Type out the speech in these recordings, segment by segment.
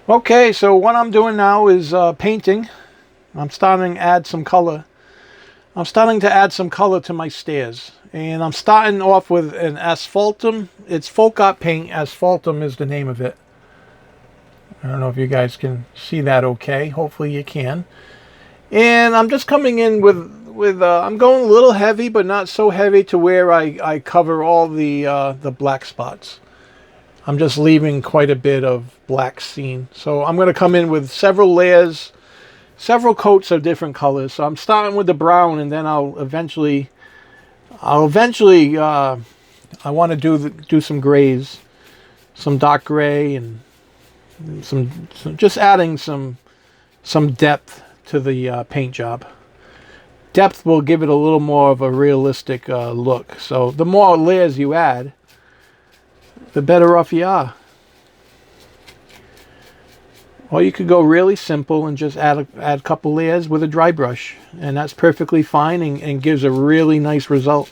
Okay, so what I'm doing now is painting. I'm starting to add some color. I'm starting to add some color to my stairs. And I'm starting off with an asphaltum. It's folk art paint. Asphaltum is the name of it. I don't know if you guys can see that okay. Hopefully you can. And I'm just coming in with I'm going a little heavy, but not so heavy to where I cover all the black spots. I'm just leaving quite a bit of black scene. So I'm going to come in with several layers, several coats of different colors. So I'm starting with the brown, and then I'll eventually I want to do some grays, some dark gray, and some just adding some depth to the paint job. Depth will give it a little more of a realistic look. So the more layers you add, the better off you are. Or you could go really simple and just add a couple layers with a dry brush, and that's perfectly fine and gives a really nice result.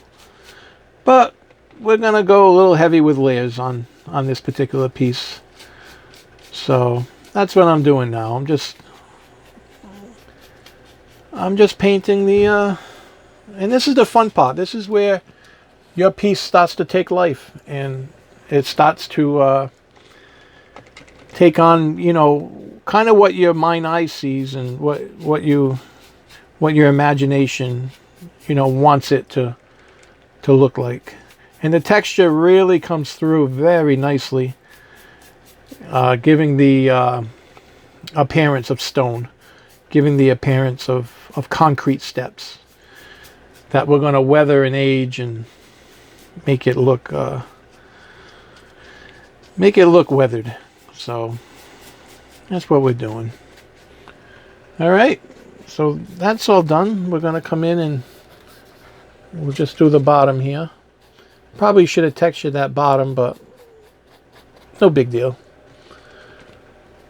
But we're gonna go a little heavy with layers on this particular piece. So that's what I'm doing now. I'm just painting the and this is the fun part. This is where your piece starts to take life, and it starts to take on, you know, kind of what your mind eye sees, and what your imagination, you know, wants it to look like. And the texture really comes through very nicely, giving the appearance of stone, giving the appearance of concrete steps that we're going to weather and age and make it look weathered. So that's what we're doing. All right, so that's all done. We're going to come in and we'll just do the bottom here. Probably should have textured that bottom, but no big deal.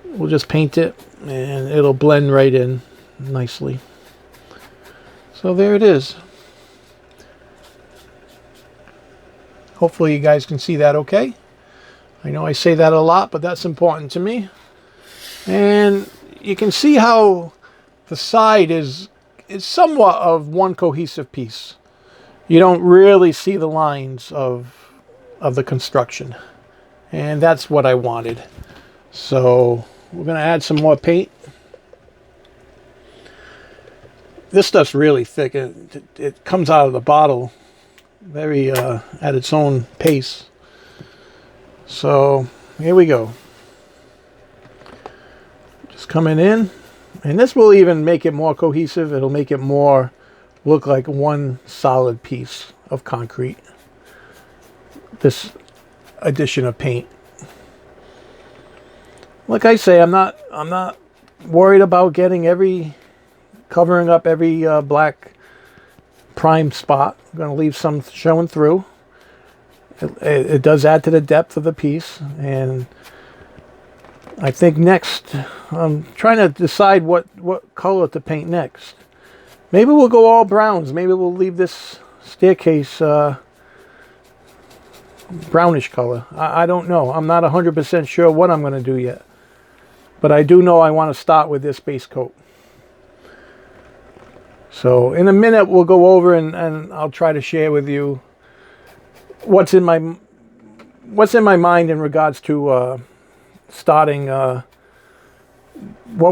We'll just paint it and it'll blend right in nicely. So there it is. Hopefully you guys can see that okay. I know I say that a lot, but that's important to me. And you can see how the side is somewhat of one cohesive piece. You don't really see the lines of the construction. And that's what I wanted. So we're going to add some more paint. This stuff's really thick. It comes out of the bottle very at its own pace. So here we go. Just coming in, and this will even make it more cohesive. It'll make it more look like one solid piece of concrete. This addition of paint. Like I say, I'm not worried about covering up every black prime spot. I'm going to leave some showing through. It does add to the depth of the piece, and I think next I'm trying to decide what color to paint next. Maybe we'll go all browns. Maybe we'll leave this staircase brownish color. I don't know. I'm not 100% sure what I'm going to do yet, but I do know I want to start with this base coat. So in a minute we'll go over and I'll try to share with you what's in my mind in regards to starting what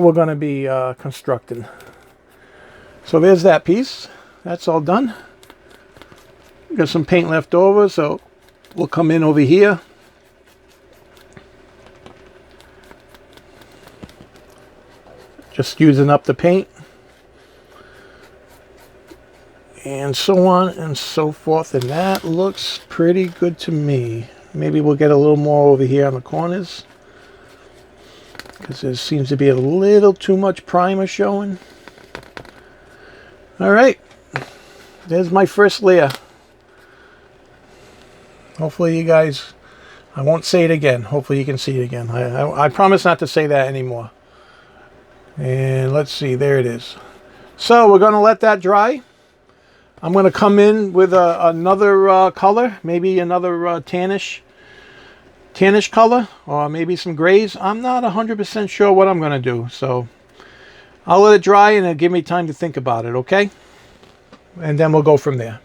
we're going to be constructing. So there's that piece. That's all done. Got some paint left over, so we'll come in over here. Just using up the paint. And so on and so forth, and that looks pretty good to me. Maybe we'll get a little more over here on the corners, because there seems to be a little too much primer showing. All right, there's my first layer. Hopefully you guys, I won't say it again, hopefully you can see it again. I promise not to say that anymore. And let's see, there it is. So we're going to let that dry. I'm going to come in with another color, maybe another tannish, tannish color or maybe some grays. I'm not 100% sure what I'm going to do. So I'll let it dry and it'll give me time to think about it, okay? And then we'll go from there.